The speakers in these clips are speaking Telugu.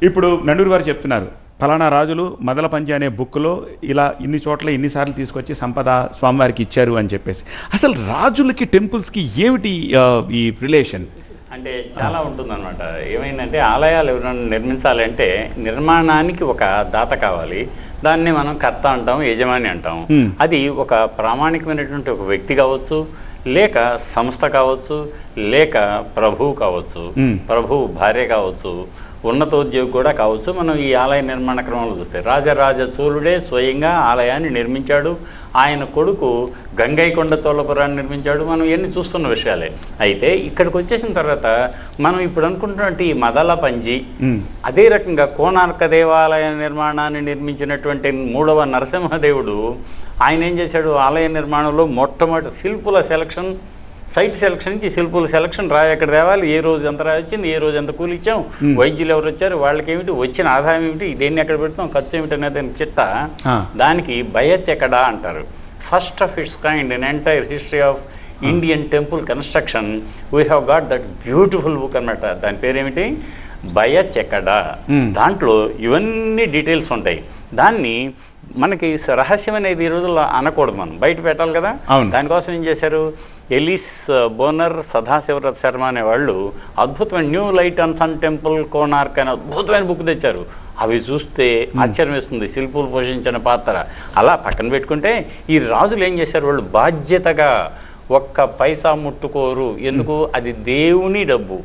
ఇప్పుడు నండూరి వారు చెప్తున్నారు ఫలానా రాజులు మదల పంచి అనే బుక్లో ఇలా ఇన్ని చోట్ల ఇన్నిసార్లు తీసుకొచ్చి సంపద స్వామివారికి ఇచ్చారు అని చెప్పేసి. అసలు రాజులకి టెంపుల్స్కి ఏమిటి ఈ రిలేషన్? అంటే చాలా ఉంటుందన్నమాట. ఏమైందంటే ఆలయాలు ఎవరైనా నిర్మించాలంటే నిర్మాణానికి ఒక దాత కావాలి. దాన్ని మనం కర్త అంటాం, యజమాని అంటాం. అది ఒక ప్రామాణికమైనటువంటి ఒక వ్యక్తి కావచ్చు, లేక సంస్థ కావచ్చు, లేక ప్రభువు కావచ్చు, ప్రభువు భార్య కావచ్చు, ఉన్నతోద్యోగి కూడా కావచ్చు. మనం ఈ ఆలయ నిర్మాణ క్రమంలో చూస్తే రాజరాజ చోళుడే స్వయంగా ఆలయాన్ని నిర్మించాడు. ఆయన కొడుకు గంగైకొండ చోళపురాన్ని నిర్మించాడు. మనం ఇవన్నీ చూస్తున్న విషయాలే. అయితే ఇక్కడికి వచ్చేసిన తర్వాత మనం ఇప్పుడు అనుకుంటున్నట్టు ఈ మదల పంచి, అదే రకంగా కోణార్క దేవాలయ నిర్మాణాన్ని నిర్మించినటువంటి 3వ నరసింహదేవుడు ఆయన ఏం చేశాడు, ఆలయ నిర్మాణంలో మొట్టమొదటి శిల్పుల సెలక్షన్, సైట్ సెలక్షన్ నుంచి శిల్పుల సెలక్షన్ ఎక్కడ తేవాలి, ఏ రోజు ఎంత రాయించింది, ఏ రోజు ఎంత కూలి ఇచ్చాం, వైద్యులు ఎవరు వచ్చారు, వాళ్ళకి ఏమిటి, వచ్చిన ఆదాయం ఏమిటి, దేన్ని ఎక్కడ పెడతాం, ఖర్చు ఏమిటి అనేది చిట్ట, దానికి బయచెకడా అంటారు. First of it's kind in entire history of Indian temple construction we have got that beautiful book అనమాట. దాని పేరేమిటి, బయచెకడా. దాంట్లో ఇవన్నీ డీటెయిల్స్ ఉంటాయి. దాన్ని మనకి రహస్యం అనేది ఈ రోజుల్లో అనకూడదు, మనం బయట పెట్టాలి కదా. దానికోసం ఏం చేశారు, ఎలిస్ బోనర్, సదాశివరథ్ శర్మ అనే వాళ్ళు అద్భుతమైన new light and sun temple Konark అనే అద్భుతమైన బుక్ తెచ్చారు. అవి చూస్తే ఆశ్చర్యం వేస్తుంది, శిల్పులు పోషించిన పాత్ర. అలా పక్కన పెట్టుకుంటే ఈ రాజులు ఏం చేశారు, వాళ్ళు బాధ్యతగా ఒక్క పైసా ముట్టుకోరు. ఎందుకు, అది దేవుని డబ్బు,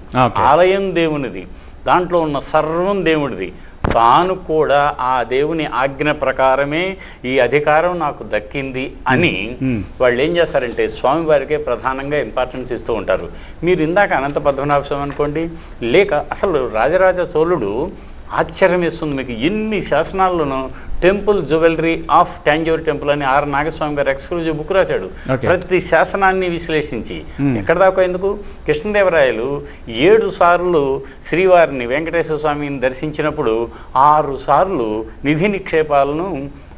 ఆలయం దేవునిది, దాంట్లో ఉన్న సర్వం దేవుడిది. తాను కూడా ఆ దేవుని ఆజ్ఞ ప్రకారమే ఈ అధికారం నాకు దక్కింది అని వాళ్ళు ఏం చేస్తారంటే స్వామివారికే ప్రధానంగా ఇంపార్టెన్స్ ఇస్తూ ఉంటారు. మీరు ఇందాక అనంత పద్మనాభ స్వామి అనుకోండి, లేక అసలు రాజరాజ చోళుడు ఆశ్చర్యం ఇస్తుంది మీకు, ఎన్ని శాసనాల్లోనూ temple jewellery of Tanjore temple అని ఆర్ నాగస్వామి గారు ఎక్స్క్లూజివ్ బుక్ రాశాడు. ప్రతి శాసనాన్ని విశ్లేషించి ఎక్కడ దాకా ఎందుకు, కృష్ణదేవరాయలు 7 సార్లు శ్రీవారిని వెంకటేశ్వర స్వామిని దర్శించినప్పుడు 6 సార్లు నిధి నిక్షేపాలను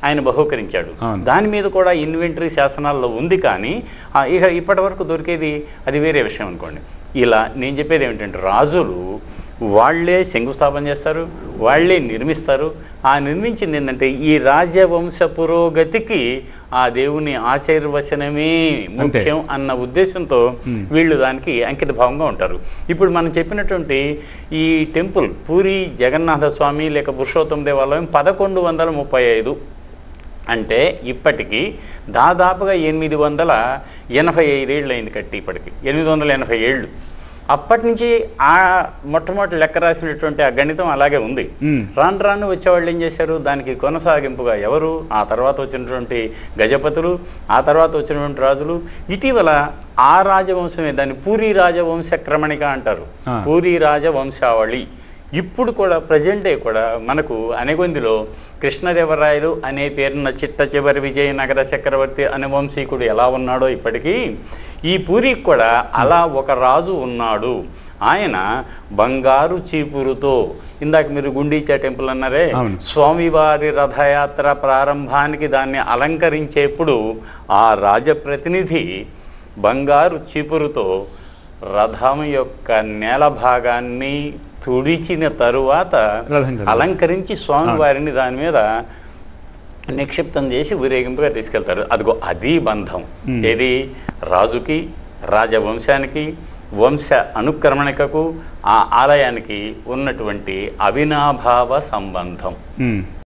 ఆయన బహూకరించాడు. దాని మీద కూడా ఇన్వెంటరీ శాసనాల్లో ఉంది. కానీ ఇక ఇప్పటి వరకు దొరికేది అది వేరే విషయం అనుకోండి. ఇలా నేను చెప్పేది ఏమిటంటే రాజులు వాళ్లే శంకుస్థాపన చేస్తారు, వాళ్లే నిర్మిస్తారు. ఆ నిర్మించింది ఏంటంటే ఈ రాజవంశ పురోగతికి ఆ దేవుని ఆశీర్వచనమే ముఖ్యం అన్న ఉద్దేశంతో వీళ్ళు దానికి అంకిత భావంగా ఉంటారు. ఇప్పుడు మనం చెప్పినటువంటి ఈ టెంపుల్ పూరి జగన్నాథ స్వామి లేక పురుషోత్తమ దేవాలయం 1135 అంటే ఇప్పటికీ దాదాపుగా 885 ఏళ్ళు అయింది కట్టి. ఇప్పటికి 880 ఏళ్ళు. అప్పటి నుంచి ఆ మొట్టమొదటి లెక్క రాసినటువంటి ఆ గణితం అలాగే ఉంది. రాను రాను వచ్చేవాళ్ళు ఏం చేశారు, దానికి కొనసాగింపుగా ఎవరు, ఆ తర్వాత వచ్చినటువంటి గజపతులు, ఆ తర్వాత వచ్చినటువంటి రాజులు, ఇటీవల ఆ రాజవంశమే దాన్ని పూరి రాజవంశ క్రమణిక అంటారు, పూరి రాజవంశావళి. ఇప్పుడు కూడా ప్రజెంట్ డే కూడా మనకు అనేగొందిలో కృష్ణదేవరాయలు అనే పేరున్న చిట్ట చివరి విజయనగర చక్రవర్తి అనే వంశీకుడు ఎలా ఉన్నాడో ఇప్పటికీ ఈ పూరికి కూడా అలా ఒక రాజు ఉన్నాడు. ఆయన బంగారు చీపురుతో, ఇందాక మీరు గుండీచా టెంపుల్ అన్నారే, స్వామివారి రథయాత్ర ప్రారంభానికి దాన్ని అలంకరించేప్పుడు ఆ రాజప్రతినిధి బంగారు చీపురుతో రథం యొక్క నేల భాగాన్ని తుడిచిన తరువాత అలంకరించి స్వామివారిని దాని మీద నిక్షిప్తం చేసి ఊరేగింపుగా తీసుకెళ్తారు. అదిగో అది బంధం. ఏది, రాజుకి, రాజవంశానికి, వంశ అనుక్రమణికకు, ఆ ఆలయానికి ఉన్నటువంటి అవినాభావ సంబంధం.